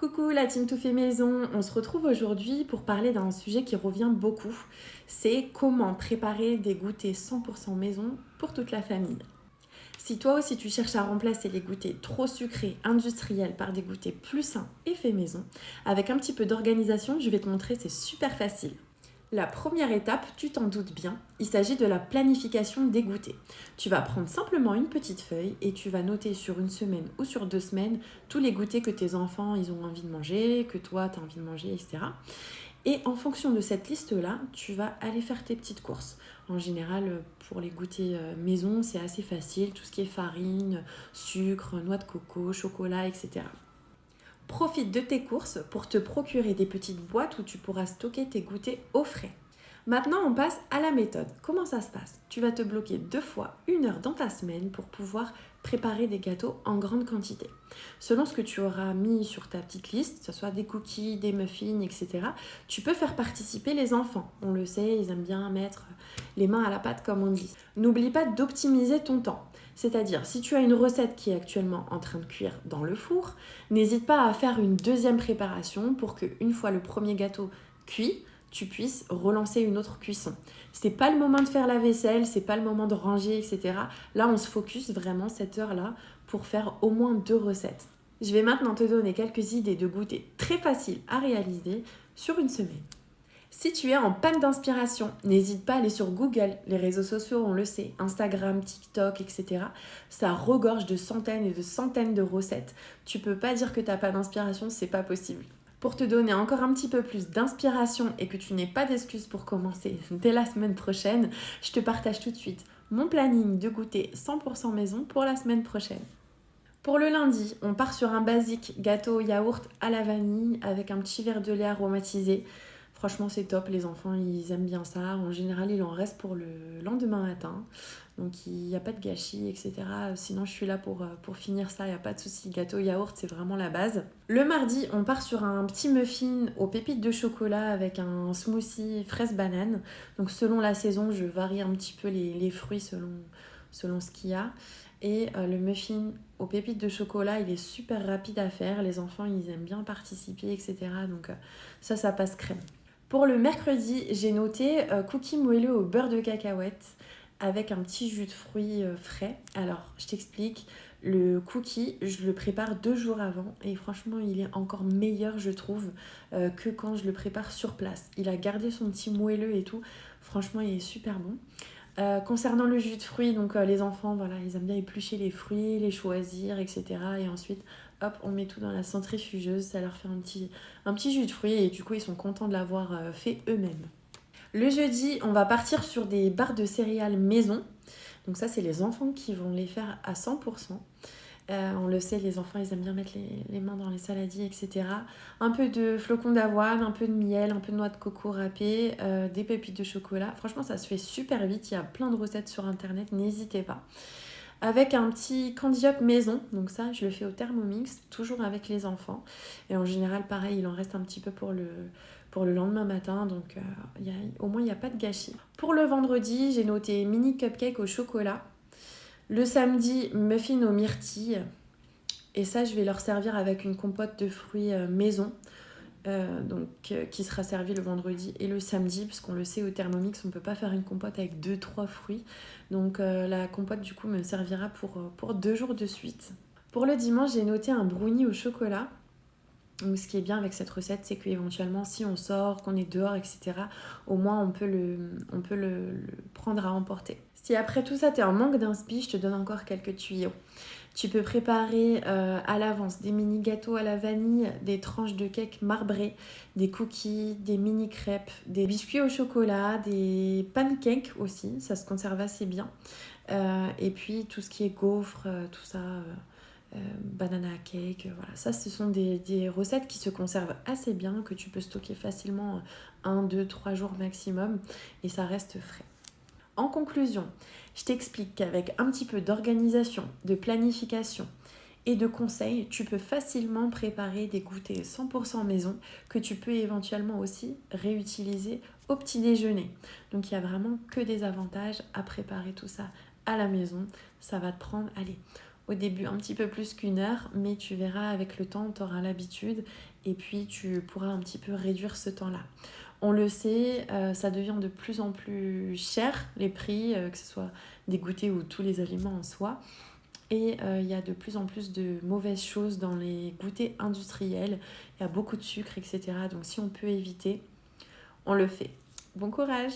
Coucou la team Tout fait maison, on se retrouve aujourd'hui pour parler d'un sujet qui revient beaucoup, c'est comment préparer des goûters 100% maison pour toute la famille. Si toi aussi tu cherches à remplacer les goûters trop sucrés, industriels par des goûters plus sains et faits maison, avec un petit peu d'organisation, je vais te montrer, c'est super facile. La première étape, tu t'en doutes bien, il s'agit de la planification des goûters. Tu vas prendre simplement une petite feuille et tu vas noter sur une semaine ou sur 2 semaines tous les goûters que tes enfants ils ont envie de manger, que toi tu as envie de manger, etc. Et en fonction de cette liste-là, tu vas aller faire tes petites courses. En général, pour les goûters maison, c'est assez facile, tout ce qui est farine, sucre, noix de coco, chocolat, etc. Profite de tes courses pour te procurer des petites boîtes où tu pourras stocker tes goûters au frais. Maintenant, on passe à la méthode. Comment ça se passe? Tu vas te bloquer 2 fois 1 heure dans ta semaine pour pouvoir préparer des gâteaux en grande quantité. Selon ce que tu auras mis sur ta petite liste, que ce soit des cookies, des muffins, etc., tu peux faire participer les enfants. On le sait, ils aiment bien mettre les mains à la pâte, comme on dit. N'oublie pas d'optimiser ton temps. C'est-à-dire, si tu as une recette qui est actuellement en train de cuire dans le four, n'hésite pas à faire une deuxième préparation pour qu'une fois le premier gâteau cuit, tu puisses relancer une autre cuisson. C'est pas le moment de faire la vaisselle, c'est pas le moment de ranger, etc. Là, on se focus vraiment cette heure-là pour faire au moins 2 recettes. Je vais maintenant te donner quelques idées de goûter très faciles à réaliser sur une semaine. Si tu es en panne d'inspiration, n'hésite pas à aller sur Google, les réseaux sociaux, on le sait, Instagram, TikTok, etc. Ça regorge de centaines et de centaines de recettes. Tu peux pas dire que tu n'as pas d'inspiration, c'est pas possible. Pour te donner encore un petit peu plus d'inspiration et que tu n'aies pas d'excuses pour commencer dès la semaine prochaine, je te partage tout de suite mon planning de goûter 100% maison pour la semaine prochaine. Pour le lundi, on part sur un basique gâteau au yaourt à la vanille avec un petit verre de lait aromatisé. Franchement, c'est top, les enfants, ils aiment bien ça. En général, il en reste pour le lendemain matin. Donc, il n'y a pas de gâchis, etc. Sinon, je suis là pour finir ça, il n'y a pas de souci. Gâteau yaourt, c'est vraiment la base. Le mardi, on part sur un petit muffin aux pépites de chocolat avec un smoothie fraise banane. Donc, selon la saison, je varie un petit peu les fruits selon ce qu'il y a. Et le muffin aux pépites de chocolat, il est super rapide à faire. Les enfants, ils aiment bien participer, etc. Donc, ça passe crème. Pour le mercredi, j'ai noté cookies moelleux au beurre de cacahuète avec un petit jus de fruits frais. Alors, je t'explique. Le cookie, je le prépare 2 jours avant et franchement, il est encore meilleur, je trouve, que quand je le prépare sur place. Il a gardé son petit moelleux et tout. Franchement, il est super bon. Concernant le jus de fruits, donc les enfants, voilà, ils aiment bien éplucher les fruits, les choisir, etc. Et ensuite, hop, on met tout dans la centrifugeuse, ça leur fait un petit jus de fruits et du coup, ils sont contents de l'avoir fait eux-mêmes. Le jeudi, on va partir sur des barres de céréales maison. Donc ça, c'est les enfants qui vont les faire à 100%. On le sait, les enfants, ils aiment bien mettre les mains dans les saladiers, etc. Un peu de flocons d'avoine, un peu de miel, un peu de noix de coco râpée, des pépites de chocolat. Franchement, ça se fait super vite. Il y a plein de recettes sur Internet, n'hésitez pas. Avec un petit candy up maison. Donc ça, je le fais au Thermomix, toujours avec les enfants. Et en général, pareil, il en reste un petit peu pour le lendemain matin. Donc au moins, il n'y a pas de gâchis. Pour le vendredi, j'ai noté mini cupcake au chocolat. Le samedi, muffins aux myrtilles. Et ça, je vais leur servir avec une compote de fruits maison. Qui sera servie le vendredi et le samedi, puisqu'on le sait, au Thermomix, on ne peut pas faire une compote avec 2-3 fruits. Donc la compote, du coup, me servira pour 2 jours de suite. Pour le dimanche, j'ai noté un brownie au chocolat. Donc, ce qui est bien avec cette recette, c'est qu'éventuellement, si on sort, qu'on est dehors, etc., au moins on peut le prendre à emporter. Si après tout ça, tu es en manque d'inspi, je te donne encore quelques tuyaux. Tu peux préparer à l'avance des mini gâteaux à la vanille, des tranches de cake marbrées, des cookies, des mini crêpes, des biscuits au chocolat, des pancakes aussi, ça se conserve assez bien. Et puis tout ce qui est gaufres, tout ça... banana cake, voilà. Ça, ce sont des recettes qui se conservent assez bien, que tu peux stocker facilement 1, 2, 3 jours maximum et ça reste frais. En conclusion, je t'explique qu'avec un petit peu d'organisation, de planification et de conseils, tu peux facilement préparer des goûters 100% maison que tu peux éventuellement aussi réutiliser au petit déjeuner. Donc il n'y a vraiment que des avantages à préparer tout ça à la maison. Ça va te prendre, allez, au début un petit peu plus qu'1 heure, mais tu verras avec le temps, tu auras l'habitude et puis tu pourras un petit peu réduire ce temps-là. On le sait, ça devient de plus en plus cher, les prix, que ce soit des goûters ou tous les aliments en soi. Et il y a de plus en plus de mauvaises choses dans les goûters industriels. Il y a beaucoup de sucre, etc. Donc si on peut éviter, on le fait. Bon courage!